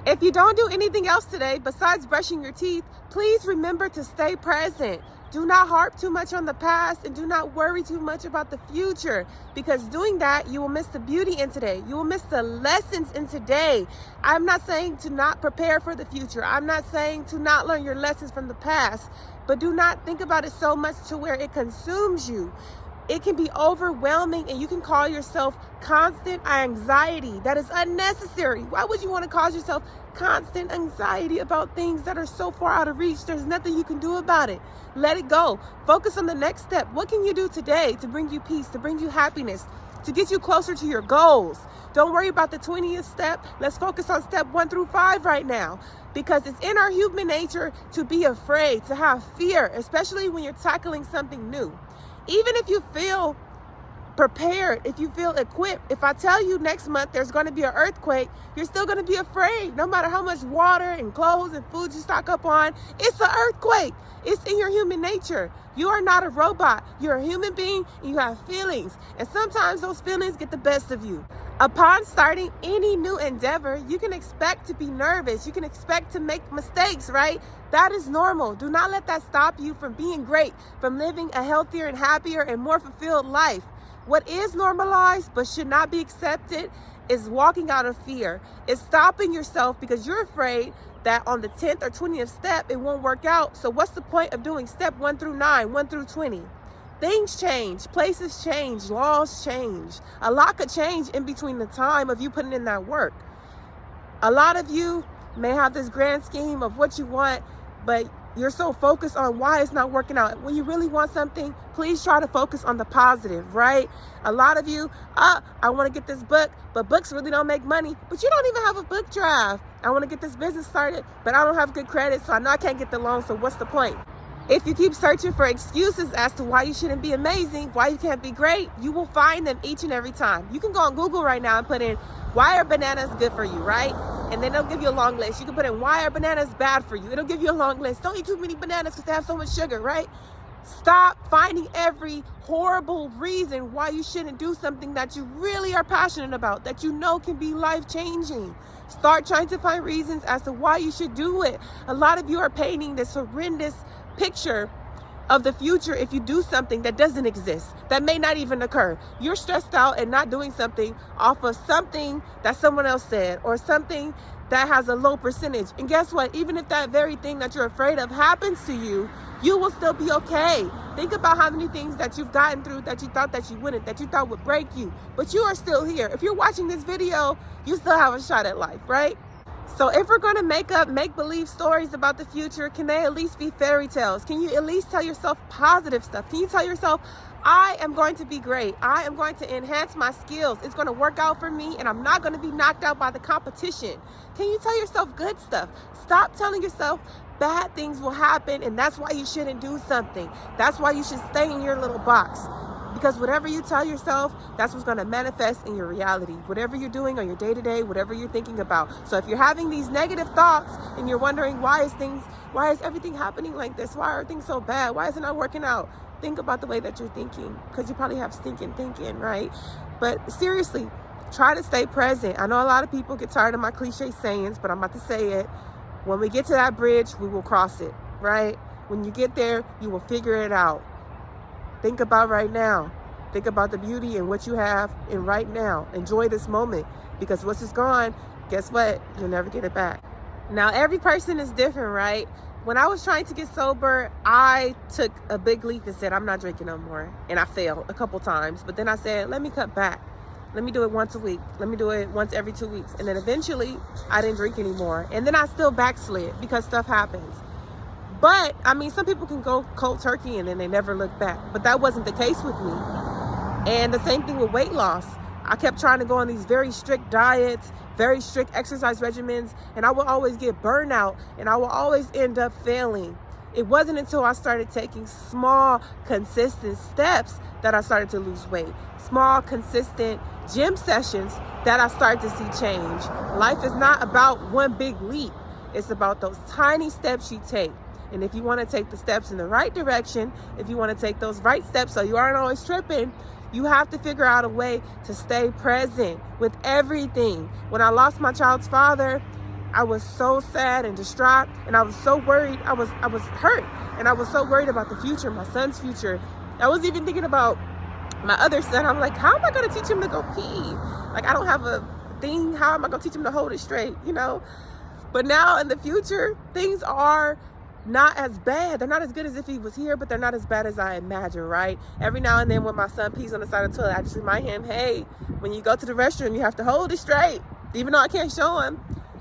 If you don't do anything else today besides brushing your teeth, please remember to stay present. Do not harp too much on the past and do not worry too much about the future, because doing that, you will miss the beauty in today. You will miss the lessons in today. I'm not saying to not prepare for the future. I'm not saying to not learn your lessons from the past, but do not think about it so much to where it consumes you. It can be overwhelming and you can call yourself constant anxiety. That is unnecessary. Why would you want to cause yourself constant anxiety about things that are so far out of reach? There's nothing you can do about it. Let it go. Focus on the next step. What can you do today to bring you peace, to bring you happiness, to get you closer to your goals? Don't worry about the 20th step. Let's focus on step 1 through 5 right now, because it's in our human nature to be afraid, to have fear, especially when you're tackling something new. Even if you feel prepared, if you feel equipped, if I tell you next month there's going to be an earthquake, you're still going to be afraid. No matter how much water and clothes and food you stock up on, it's an earthquake. It's in your human nature. You are not a robot. You're a human being and you have feelings. And sometimes those feelings get the best of you. Upon starting any new endeavor, you can expect to be nervous. You can expect to make mistakes, right? That is normal. Do not let that stop you from being great, from living a healthier and happier and more fulfilled life. What is normalized but should not be accepted is walking out of fear. It's stopping yourself because you're afraid that on the 10th or 20th step, it won't work out. So what's the point of doing step 1 through 9, 1 through 20? Things change, places change, laws change. A lot could change in between the time of you putting in that work. A lot of you may have this grand scheme of what you want, but you're so focused on why it's not working out. When you really want something, please try to focus on the positive, right? A lot of you, I want to get this book, but books really don't make money, but you don't even have a book draft. I want to get this business started, but I don't have good credit, so I know I can't get the loan, so what's the point? If you keep searching for excuses as to why you shouldn't be amazing, why you can't be great, you will find them each and every time. You can go on Google right now and put in, why are bananas good for you, right? And then they'll give you a long list. You can put in, why are bananas bad for you? It'll give you a long list. Don't eat too many bananas because they have so much sugar, right? Stop finding every horrible reason why you shouldn't do something that you really are passionate about, that you know can be life-changing. Start trying to find reasons as to why you should do it. A lot of you are painting this horrendous picture of the future if you do something that doesn't exist, that may not even occur. You're stressed out and not doing something off of something that someone else said or something that has a low percentage. And guess what? Even if that very thing that you're afraid of happens to you, you will still be okay. Think about how many things that you've gotten through that you thought that you wouldn't, that you thought would break you, but you are still here. If you're watching this video, you still have a shot at life, right? So if we're going to make up make-believe stories about the future, can they at least be fairy tales? Can you at least tell yourself positive stuff? Can you tell yourself, I am going to be great. I am going to enhance my skills. It's going to work out for me and I'm not going to be knocked out by the competition. Can you tell yourself good stuff? Stop telling yourself bad things will happen and that's why you shouldn't do something. That's why you should stay in your little box. Because whatever you tell yourself, that's what's going to manifest in your reality. Whatever you're doing on your day-to-day, whatever you're thinking about. So if you're having these negative thoughts and you're wondering why is everything happening like this? Why are things so bad? Why is it not working out? Think about the way that you're thinking, because you probably have stinking thinking, right? But seriously, try to stay present. I know a lot of people get tired of my cliche sayings, but I'm about to say it. When we get to that bridge, we will cross it, right? When you get there, you will figure it out. Think about right now. Think about the beauty and what you have in right now. Enjoy this moment, because once it's gone, guess what? You'll never get it back. Now, every person is different, right? When I was trying to get sober, I took a big leap and said, I'm not drinking no more. And I failed a couple times. But then I said, let me cut back. Let me do it once a week. Let me do it once every 2 weeks. And then eventually, I didn't drink anymore. And then I still backslid because stuff happens. But, I mean, some people can go cold turkey and then they never look back. But that wasn't the case with me. And the same thing with weight loss. I kept trying to go on these very strict diets, very strict exercise regimens, and I would always get burnout and I would always end up failing. It wasn't until I started taking small, consistent steps that I started to lose weight. Small, consistent gym sessions that I started to see change. Life is not about one big leap. It's about those tiny steps you take. And if you want to take the steps in the right direction, if you want to take those right steps so you aren't always tripping, you have to figure out a way to stay present with everything. When I lost my child's father, I was so sad and distraught, and I was so worried. I was hurt, and I was so worried about the future, my son's future. I was even thinking about my other son. I'm like, how am I going to teach him to go pee? Like, I don't have a thing. How am I going to teach him to hold it straight, you know? But now in the future, things are not as bad. They're not as good as if he was here, but they're not as bad as I imagine, right? Every now and then when my son pees on the side of the toilet, I just remind him, hey, when you go to the restroom, you have to hold it straight, even though I can't show him.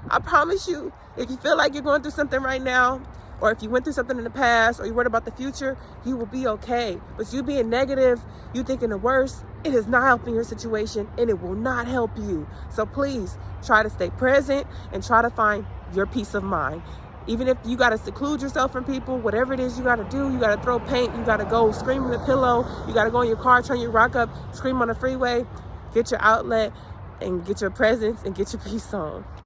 I promise you, if you feel like you're going through something right now, or if you went through something in the past, or you're worried about the future, you will be okay. But you being negative, you thinking the worst, it is not helping your situation, and it will not help you. So please try to stay present and try to find your peace of mind. Even if you got to seclude yourself from people, whatever it is you got to do, you got to throw paint, you got to go scream in the pillow, you got to go in your car, turn your rock up, scream on the freeway, get your outlet, and get your presence and get your peace on.